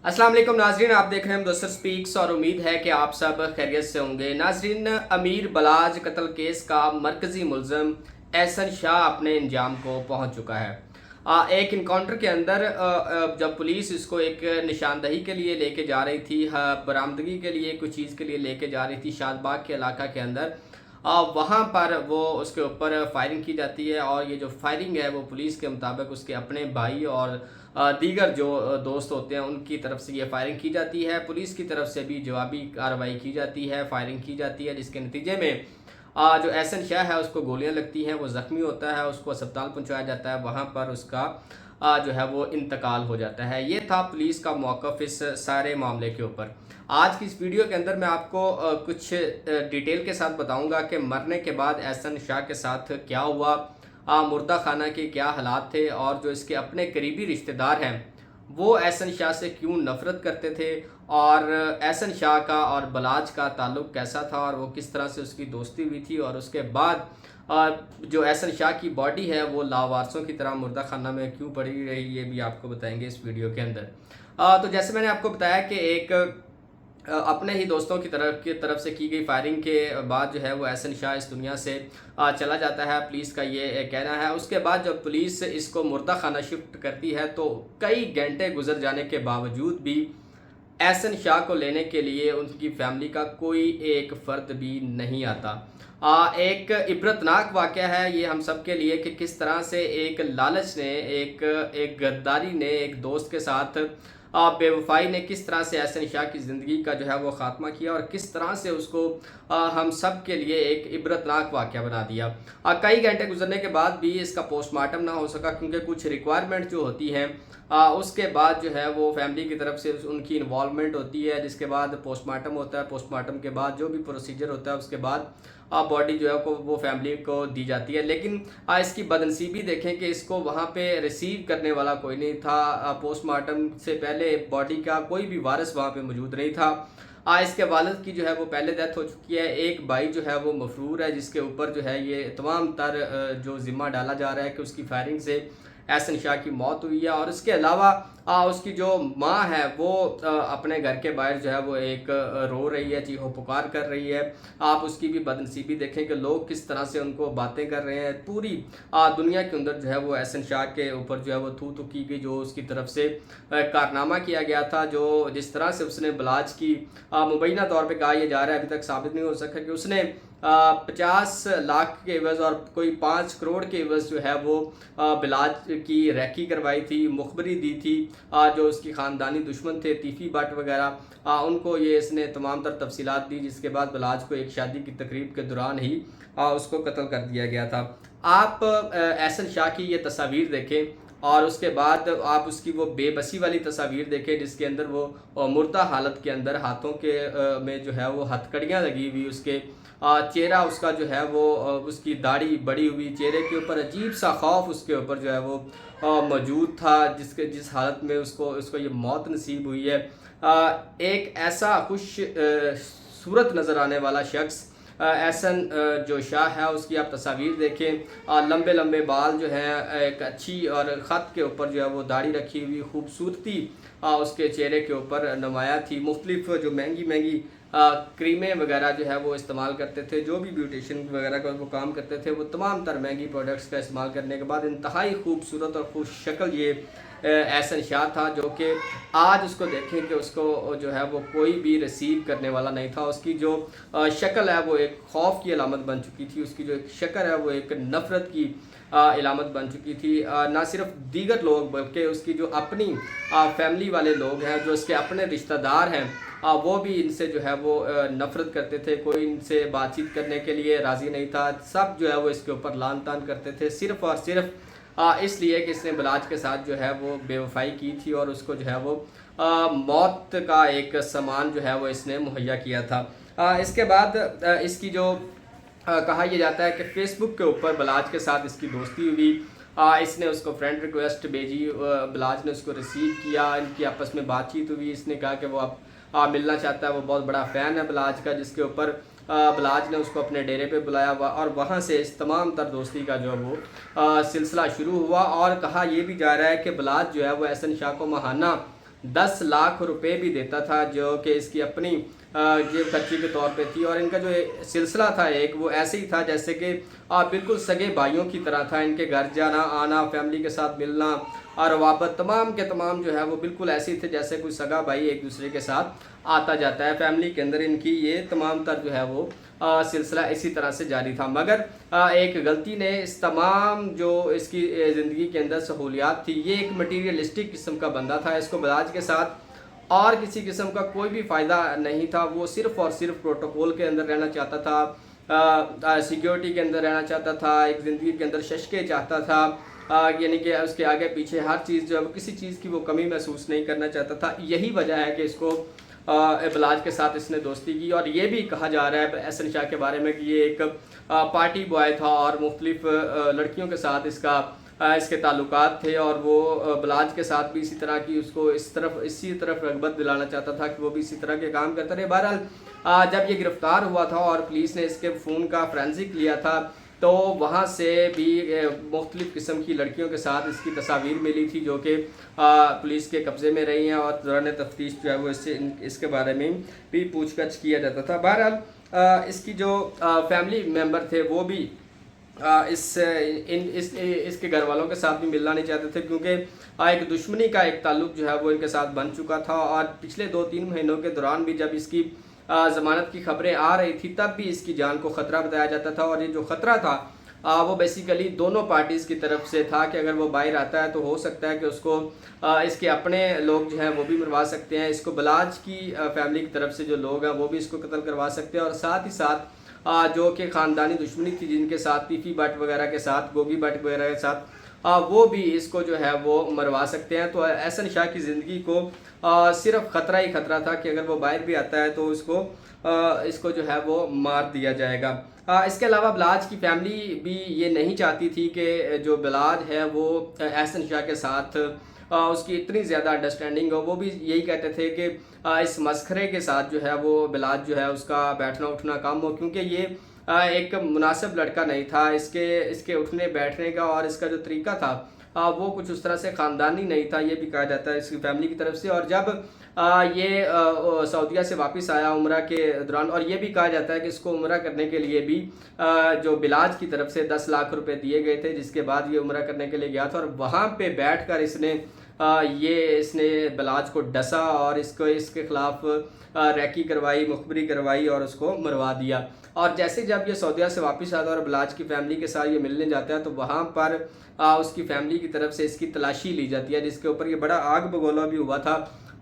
अस्सलाम वालेकुम नाजरीन, आप देख रहे हैं मुदस्सर स्पीक्स और उम्मीद है कि आप सब खैरियत से होंगे। नाजरीन, अमीर बलाज कत्ल केस का मरकजी मुलजम एहसन शाह अपने इंजाम को पहुंच चुका है। एक इनकाउंटर के अंदर जब पुलिस इसको एक निशानदही के लिए लेके जा रही थी, बरामदगी के लिए कुछ चीज़ के लिए लेके जा रही थी शादबाग के इलाका के अंदर, वहाँ पर वो उसके ऊपर फायरिंग की जाती है। और ये जो फायरिंग है वो पुलिस के मुताबिक उसके अपने भाई और दीगर जो दोस्त होते हैं उनकी तरफ से ये फायरिंग की जाती है। पुलिस की तरफ से भी जवाबी कार्रवाई की जाती है, फायरिंग की जाती है, जिसके नतीजे में जो एहसन शाह है उसको गोलियां लगती हैं, वो ज़ख्मी होता है, उसको अस्पताल पहुंचाया जाता है, वहाँ पर उसका जो है वो इंतकाल हो जाता है। ये था पुलिस का मौक़िफ़ इस सारे मामले के ऊपर। आज की इस वीडियो के अंदर मैं आपको कुछ डिटेल के साथ बताऊंगा कि मरने के बाद एहसन शाह के साथ क्या हुआ, मुर्दा खाना के क्या हालात थे, और जो इसके अपने करीबी रिश्तेदार हैं वो एहसन शाह से क्यों नफ़रत करते थे, और एहसन शाह का और बलाज का ताल्लुक़ कैसा था, और वो किस तरह से उसकी दोस्ती हुई थी, और उसके बाद जो एहसन शाह की बॉडी है वो लावारसों की तरह मुर्दा खाना में क्यों पड़ी रही, ये भी आपको बताएंगे इस वीडियो के अंदर। तो जैसे मैंने आपको बताया कि एक अपने ही दोस्तों की तरफ से की गई फायरिंग के बाद जो है वो एहसन शाह इस दुनिया से चला जाता है, पुलिस का ये कहना है। उसके बाद जब पुलिस इसको मुर्दा खाना शिफ्ट करती है तो कई घंटे गुजर जाने के बावजूद भी एहसन शाह को लेने के लिए उनकी फैमिली का कोई एक फ़र्द भी नहीं आता। एक इबरतनाक वाक़या है ये हम सब के लिए कि किस तरह से एक लालच ने, एक गद्दारी ने एक दोस्त के साथ, बेवफाई ने किस तरह से एहसन शाह की ज़िंदगी का जो है वो ख़ात्मा किया, और किस तरह से उसको हम सब के लिए एक इबरतनाक वाक़या बना दिया। कई घंटे गुजरने के बाद भी इसका पोस्टमार्टम ना हो सका, क्योंकि कुछ रिक्वायरमेंट जो होती हैं उसके बाद जो है वो फैमिली की तरफ से उनकी इन्वॉल्वमेंट होती है, जिसके बाद पोस्टमार्टम होता है। पोस्टमार्टम के बाद जो भी प्रोसीजर होता है उसके बाद बॉडी जो है वो फैमिली को दी जाती है। लेकिन इसकी बदनसीबी देखें कि इसको वहाँ पे रिसीव करने वाला कोई नहीं था। पोस्टमार्टम से पहले बॉडी का कोई भी वारिस वहाँ पे मौजूद नहीं था। इसके वालिद की जो है वो पहले डेथ हो चुकी है। एक भाई जो है वो मफरूर है, जिसके ऊपर जो है ये तमाम तर जो ज़िम्मा डाला जा रहा है कि उसकी फायरिंग से एहसन शाह की मौत हुई है। और इसके अलावा उसकी जो माँ है वो अपने घर के बाहर जो है वो एक रो रही है, चीखो पुकार कर रही है। आप उसकी भी बदनसीबी देखें कि लोग किस तरह से उनको बातें कर रहे हैं। पूरी दुनिया के अंदर जो है वो एहसन शाह के ऊपर जो है वो थू की गई, जो उसकी तरफ से कारनामा किया गया था, जो जिस तरह से उसने बलाज की मुबैना तौर पर कहा यह जा रहा है, अभी तक साबित नहीं हो सका कि उसने 50 लाख के एवज़ और कोई 5 करोड़ के एवज़ जो है वो बलाज की रैकी करवाई थी, मुखबरी दी थी। जो उसकी ख़ानदानी दुश्मन थे तीफ़ी भट्ट वगैरह, उनको ये इसने तमाम तर तफसीलात दी, जिसके बाद बलाज को एक शादी की तकरीब के दौरान ही उसको कत्ल कर दिया गया था। आप एहसन शाह की ये तस्वीर देखें, और उसके बाद आप उसकी वो बेबसी वाली तस्वीर देखें, जिसके अंदर वो मुर्दा हालत के अंदर हाथों के में जो है वो हथकड़ियाँ लगी हुई, उसके चेहरा उसका जो है वो उसकी दाढ़ी बड़ी हुई, चेहरे के ऊपर अजीब सा खौफ उसके ऊपर जो है वो मौजूद था, जिस हालत में उसको ये मौत नसीब हुई है। एक ऐसा खुश सूरत नज़र आने वाला शख्स एहसन जो शाह है, उसकी आप तस्वीर देखें। लंबे लंबे बाल जो हैं, एक अच्छी और ख़त के ऊपर जो है वो दाढ़ी रखी हुई, खूबसूरती उसके चेहरे के ऊपर नुमाया थी। मुख्तलिफ जो महंगी महंगी क्रीमें वगैरह जो है वो इस्तेमाल करते थे, जो भी ब्यूटिशियन वगैरह का वो काम करते थे, वो तमाम तर महंगी प्रोडक्ट्स का इस्तेमाल करने के बाद इंतहाई खूबसूरत और खुश शक्ल ये एहसन शाह था, जो कि आज उसको देखें कि उसको जो है वो कोई भी रिसीव करने वाला नहीं था। उसकी जो शक्ल है वो एक खौफ की अलामत बन चुकी थी, उसकी जो एक शक्ल है वो एक नफ़रत की इलामत बन चुकी थी। ना सिर्फ दीगर लोग बल्कि उसकी जो अपनी फैमिली वाले लोग हैं, जो उसके अपने रिश्तेदार हैं, वो भी इनसे जो है वो नफ़रत करते थे। कोई इनसे बातचीत करने के लिए राज़ी नहीं था। सब जो है वो इसके ऊपर लान तान करते थे, सिर्फ़ और सिर्फ इसलिए कि इसने बलाज के साथ जो है वो बेवफाई की थी, और उसको जो है वो मौत का एक सामान जो है वो इसने मुहैया किया था। इसके बाद इसकी जो कहा यह जाता है कि फ़ेसबुक के ऊपर बलाज के साथ इसकी दोस्ती हुई। इसने उसको फ्रेंड रिक्वेस्ट भेजी, बलाज ने उसको रिसीव किया, इनकी आपस में बातचीत हुई। इसने कहा कि वो आप मिलना चाहता है, वो बहुत बड़ा फ़ैन है बलाज का, जिसके ऊपर बलाज ने उसको अपने डेरे पे बुलाया हुआ, और वहाँ से इस तमाम तर दोस्ती का जो वो सिलसिला शुरू हुआ। और कहा यह भी जा रहा है कि बलाज जो है वो एहसन शाह को माहाना 10 लाख रुपए भी देता था, जो कि इसकी अपनी जेब खर्ची के तौर पे थी। और इनका जो सिलसिला था एक, वो ऐसे ही था जैसे कि बिल्कुल सगे भाइयों की तरह था। इनके घर जाना आना, फैमिली के साथ मिलना और रवाबत तमाम के तमाम जो है वो बिल्कुल ऐसे ही थे जैसे कोई सगा भाई एक दूसरे के साथ आता जाता है। फैमिली के अंदर इनकी ये तमाम तर जो है वो सिलसिला इसी तरह से जारी था। मगर एक गलती ने इस तमाम जो इसकी ज़िंदगी के अंदर सहूलियात थी, ये एक मटीरियलिस्टिक किस्म का बंदा था। इसको बलाज के साथ और किसी किस्म का कोई भी फ़ायदा नहीं था। वो सिर्फ़ और सिर्फ प्रोटोकॉल के अंदर रहना चाहता था, सिक्योरिटी के अंदर रहना चाहता था, एक ज़िंदगी के अंदर शशके चाहता था, यानी कि उसके आगे पीछे हर चीज़ जो है वो किसी चीज़ की वो कमी महसूस नहीं करना चाहता था। यही वजह है कि इसको बलाज के साथ इसने दोस्ती की। और ये भी कहा जा रहा है एहसन शाह के बारे में कि ये एक पार्टी बॉय था और मुख्तलिफ लड़कियों के साथ इसके ताल्लुकात थे। और वो बलाज के साथ भी इसी तरह की उसको इसी तरफ रगबत दिलाना चाहता था कि वो भी इसी तरह के काम करता रहे। बहरहाल जब ये गिरफ़्तार हुआ था और पुलिस ने इसके फ़ोन का फोरेंसिक लिया था, तो वहाँ से भी मुख्तलिफ़ किस्म की लड़कियों के साथ इसकी तस्वीर मिली थी, जो कि पुलिस के कब्ज़े में रही हैं। और दौरान तफ्तीश जो है वो इसके बारे में भी पूछताछ किया जाता था। बहरहाल इसकी जो फैमिली मेम्बर थे वो भी इसके घर वालों के साथ भी मिलना नहीं चाहते थे, क्योंकि एक दुश्मनी का एक ताल्लुक़ जो है वो इनके साथ बन चुका था। और पिछले 2-3 महीनों के दौरान भी जब इसकी ज़मानत की खबरें आ रही थी, तब भी इसकी जान को ख़तरा बताया जाता था। और ये जो ख़तरा था वो बेसिकली दोनों पार्टीज़ की तरफ से था कि अगर वो बाहर आता है तो हो सकता है कि उसको इसके अपने लोग जो हैं वो भी मरवा सकते हैं, इसको बलाज की फैमिली की तरफ से जो लोग हैं वो भी इसको कत्ल करवा सकते हैं। और साथ ही साथ जो कि ख़ानदानी दुश्मनी थी जिनके साथ पीपी भट्ट वगैरह के साथ, गोगी भट्ट वगैरह के साथ, वो भी इसको जो है वो मरवा सकते हैं। तो एहसन शाह की ज़िंदगी को सिर्फ ख़तरा ही ख़तरा था कि अगर वो बाहर भी आता है तो इसको जो है वो मार दिया जाएगा। इसके अलावा बलाज की फैमिली भी ये नहीं चाहती थी कि जो बलाज है वो एहसन शाह के साथ उसकी इतनी ज़्यादा अंडरस्टैंडिंग हो। वो भी यही कहते थे कि इस मस्खरे के साथ जो है वो बलाज जो है उसका बैठना उठना कम हो, क्योंकि ये एक मुनासिब लड़का नहीं था। इसके उठने बैठने का और इसका जो तरीका था वो कुछ उस तरह से ख़ानदानी नहीं था, ये भी कहा जाता है इसकी फैमिली की तरफ से। और जब ये सऊदीया से वापस आया उम्रा के दौरान, और ये भी कहा जाता है कि इसको उम्रा करने के लिए भी जो बिलाज की तरफ से 10 लाख रुपए दिए गए थे, जिसके बाद ये उम्रा करने के लिए गया था। और वहाँ पे बैठकर इसने बिलाज को डसा और इसके ख़िलाफ़ रैकी करवाई, मुखबरी करवाई और उसको मरवा दिया। और जैसे जब ये सऊदीया से वापस आता है और बलाज की फैमिली के साथ ये मिलने जाता है, तो वहाँ पर उसकी फैमिली की तरफ से इसकी तलाशी ली जाती है, जिसके ऊपर ये बड़ा आग बगोला भी हुआ था।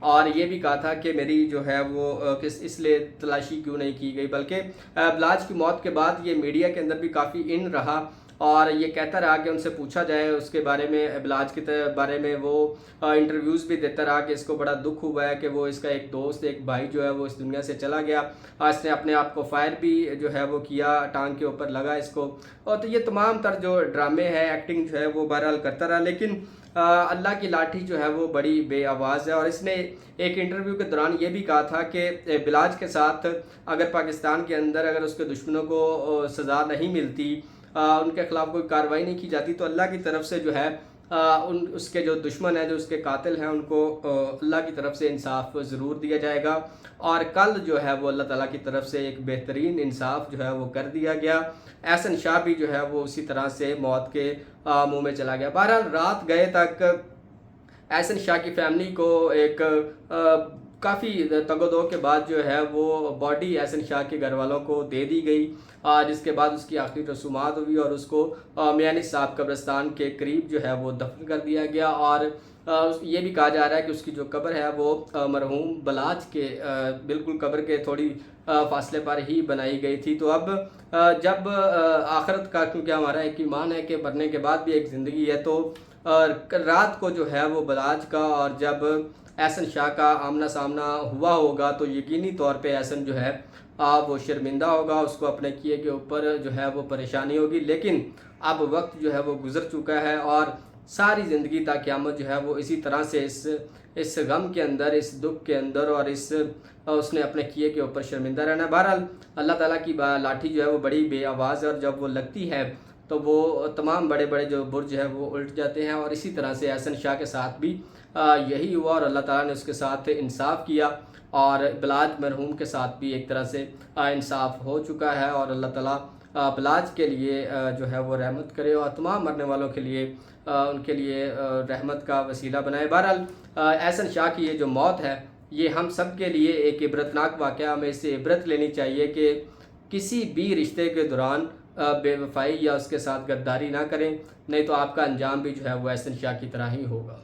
और ये भी कहा था कि मेरी जो है वो इसलिए तलाशी क्यों नहीं की गई, बल्कि बलाज की मौत के बाद ये मीडिया के अंदर भी काफ़ी इन रहा और ये कहता रहा कि उनसे पूछा जाए उसके बारे में, बलाज के बारे में। वो इंटरव्यूज़ भी देता रहा कि इसको बड़ा दुख हुआ है कि वो इसका एक दोस्त, एक भाई जो है वो इस दुनिया से चला गया। इसने अपने आप को फायर भी जो है वो किया, टांग के ऊपर लगा इसको। और तो ये तमाम तर जो ड्रामे हैं, एक्टिंग जो है वो बहरहाल करता रहा। लेकिन अल्लाह की लाठी जो है वो बड़ी बेआवाज़ है। और इसने एक इंटरव्यू के दौरान ये भी कहा था कि बिलाज के साथ अगर पाकिस्तान के अंदर अगर उसके दुश्मनों को सज़ा नहीं मिलती, उनके ख़िलाफ़ कोई कार्रवाई नहीं की जाती, तो अल्लाह की तरफ से जो है उसके जो दुश्मन हैं, जो उसके कातिल हैं, उनको अल्लाह की तरफ से इंसाफ ज़रूर दिया जाएगा। और कल जो है वो अल्लाह ताला की तरफ से एक बेहतरीन इंसाफ जो है वो कर दिया गया। एहसन शाह भी जो है वो उसी तरह से मौत के मुँह में चला गया। बहरहाल रात गए तक एहसन शाह की फैमिली को एक काफ़ी तगोदो के बाद जो है वो बॉडी एहसन शाह के घर वालों को दे दी गई, जिसके बाद उसकी आखिरी रसूमात हुई और उसको मियानी साहब कब्रिस्तान के करीब जो है वो दफन कर दिया गया। और ये भी कहा जा रहा है कि उसकी जो कब्र है वो मरहूम बलाज के बिल्कुल कब्र के थोड़ी फासले पर ही बनाई गई थी। तो अब जब आखिरत का, क्योंकि हमारा एक ईमान है कि मरने के बाद भी एक ज़िंदगी है, तो रात को जो है वो बलाज का और जब एहसन शाह का आमना सामना हुआ होगा, तो यकीनी तौर पे एहसन जो है वो शर्मिंदा होगा, उसको अपने किए के ऊपर जो है वो परेशानी होगी। लेकिन अब वक्त जो है वो गुज़र चुका है और सारी ज़िंदगी ता क़यामत जो है वो इसी तरह से इस गम के अंदर, इस दुख के अंदर और उसने अपने किए के ऊपर शर्मिंदा रहना। बहरहाल अल्लाह ताला की लाठी जो है वो बड़ी बेआवाज़ है और जब वो लगती है تو وہ تمام بڑے بڑے جو برج ہیں وہ الٹ جاتے ہیں، اور اسی طرح سے احسن شاہ کے ساتھ بھی یہی ہوا، اور اللہ تعالیٰ نے اس کے ساتھ انصاف کیا، اور بلاج مرحوم کے ساتھ بھی ایک طرح سے انصاف ہو چکا ہے، اور اللہ تعالیٰ بلاج کے لیے جو ہے وہ رحمت کرے، اور تمام مرنے والوں کے لیے ان کے لیے رحمت کا وسیلہ بنائے۔ بہرحال احسن شاہ کی یہ جو موت ہے یہ ہم سب کے لیے ایک عبرتناک واقعہ، ہمیں اس سے عبرت لینی چاہیے کہ کسی بھی رشتے کے دوران بے وفائی یا اس کے ساتھ غداری نہ کریں، نہیں تو آپ کا انجام بھی جو ہے وہ احسن شاہ کی طرح ہی ہوگا۔